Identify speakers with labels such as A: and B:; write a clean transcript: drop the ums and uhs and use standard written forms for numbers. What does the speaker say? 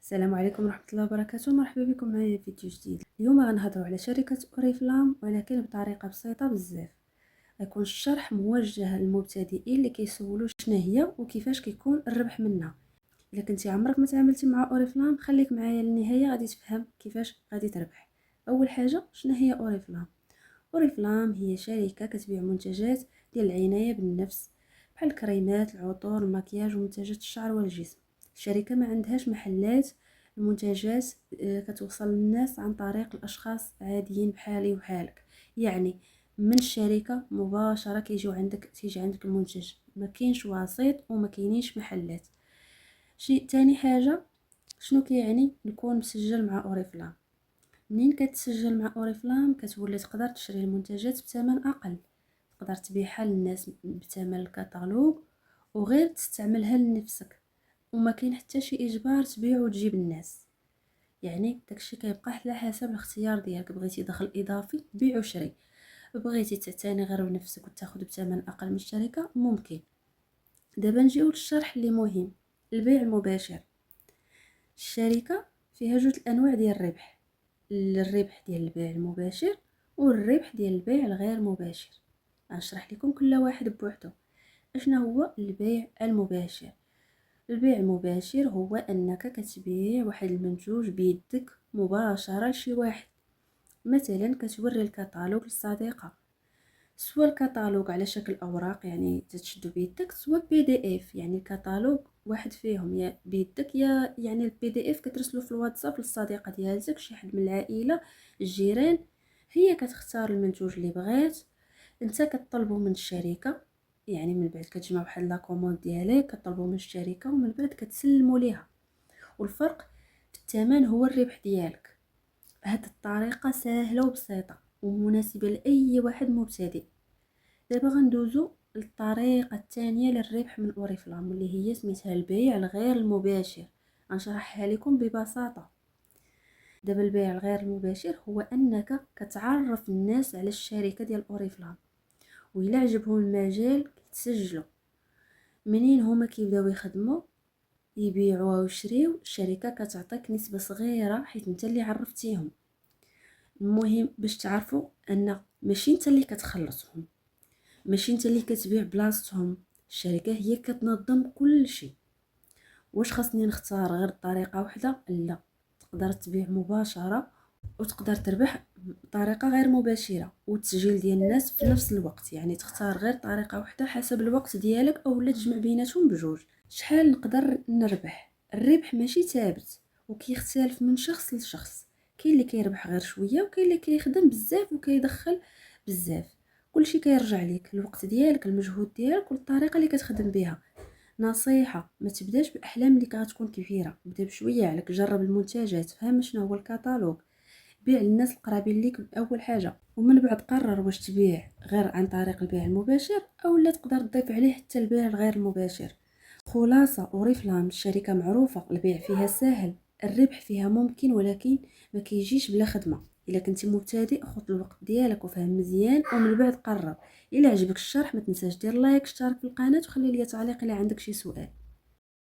A: السلام عليكم ورحمة الله وبركاته. مرحبا بكم معايا في فيديو جديد. اليوم غنهضروا على شركة اوريفلام ولكن بطريقة بسيطة بزاف. غيكون الشرح موجه للمبتدئين اللي كيسولوا شنو هي وكيفاش كيكون الربح منها. الا كنتي عمرك ما تعاملتي مع اوريفلام خليك معايا للنهاية غادي تفهم كيفاش غادي تربح. اول حاجة، شنو هي اوريفلام؟ اوريفلام هي شركة كتبيع منتجات ديال العناية بالنفس بحال الكريمات، العطور، المكياج ومنتجات الشعر والجسم. الشركة ما عندهاش محلات. المنتجات كتوصل للناس عن طريق الاشخاص عاديين بحالي وبحالك. يعني من الشركة مباشرة تيجي عندك المنتج، ما كاينش وسيط وما كاينينش محلات. شيء تاني حاجة، شنو كيعني نكون مسجل مع اوريفلام؟ منين كتسجل مع اوريفلام كتولي تقدر تشري المنتجات بثمن اقل، تقدر تبيعها للناس بثمن الكتالوج وغير تستعملها لنفسك، وما كاين حتى شي اجبار تبيع وتجيب الناس. يعني داكشي كيبقى على حسب الاختيار ديالك، بغيتي دخل اضافي بيع وشري، بغيتي تعتني غير بنفسك وتاخذ بثمن اقل من الشركه ممكن. دابا نجيو للشرح اللي مهم، البيع المباشر. الشركه فيها جوج الانواع ديال الربح، الربح ديال البيع المباشر والربح ديال البيع الغير مباشر. غنشرح لكم كل واحد بوحده. اشنا هو البيع المباشر؟ البيع المباشر هو انك كتبيع واحد المنتوج بيدك مباشره لشي واحد. مثلا كتوري الكتالوج للصديقه، سواء الكتالوج على شكل اوراق يعني تشدو بيدك، سواء بي دي اف يعني الكتالوج واحد فيهم يا بيدك يا يعني البي دي اف كترسلو في الواتساب للصديقه ديالك، شي حد من العائله، الجيران. هي كتختار المنتوج اللي بغات، انت كتطلبو من الشركه، يعني من بعد كتجمع واحد لاكوموند ديالك كتطلبو من الشركه ومن بعد كتسلمو ليها. والفرق في الثمن هو الربح ديالك. هاد الطريقه سهله وبسيطه ومناسبه لاي واحد مبتدئ. دابا غندوزو للطريقه الثانيه للربح من اوريفلام اللي هي سميتها البيع الغير المباشر. غنشرحها لكم ببساطه. دابا البيع الغير المباشر هو انك كتعرف الناس على الشركه ديال اوريفلام، وإلا عجبهم المجال كيتسجلوا. منين هما كيبداو يخدموا يبيعوا ويشريو، الشركه كتعطيك نسبه صغيره حيت انت اللي عرفتيهم. المهم باش تعرفوا ان ماشي انت اللي كتخلصهم، ماشي انت اللي كتبيع بلاصتهم، الشركه هي كتنظم كل شيء. واش خاصني نختار غير طريقه واحده؟ لا، تقدر تبيع مباشره وتقدر تربح بطريقه غير مباشره وتسجيل ديال الناس في نفس الوقت. يعني تختار غير طريقه واحده حسب الوقت ديالك اولا تجمع بيناتهم بجوج. شحال نقدر نربح؟ الربح ماشي ثابت وكيختلف من شخص لشخص. كاين اللي كيربح غير شويه وكاين اللي كيخدم بزاف وكيدخل بزاف. كلشي كيرجع ليك، الوقت ديالك، المجهود ديالك والطريقه اللي كتخدم بها. نصيحه، ما تبداش باحلام اللي كتكون كبيره، بدا بشويه عليك، جرب المنتجات، فهم شنو هو الكتالوج، بيع للناس القرابين ليك اول حاجه، ومن بعد قرر واش تبيع غير عن طريق البيع المباشر او لا تقدر تضيف عليه حتى البيع الغير المباشر. خلاصه، اوريفلام الشركه معروفه، البيع فيها سهل، الربح فيها ممكن، ولكن ما كيجيش بلا خدمه. الا كنتي مبتدئ خذ الوقت ديالك وفهم مزيان ومن بعد قرر. الا عجبك الشرح ما تنساش دير لايك، اشترك في القناه وخلي لي تعليق الا عندك شي سؤال.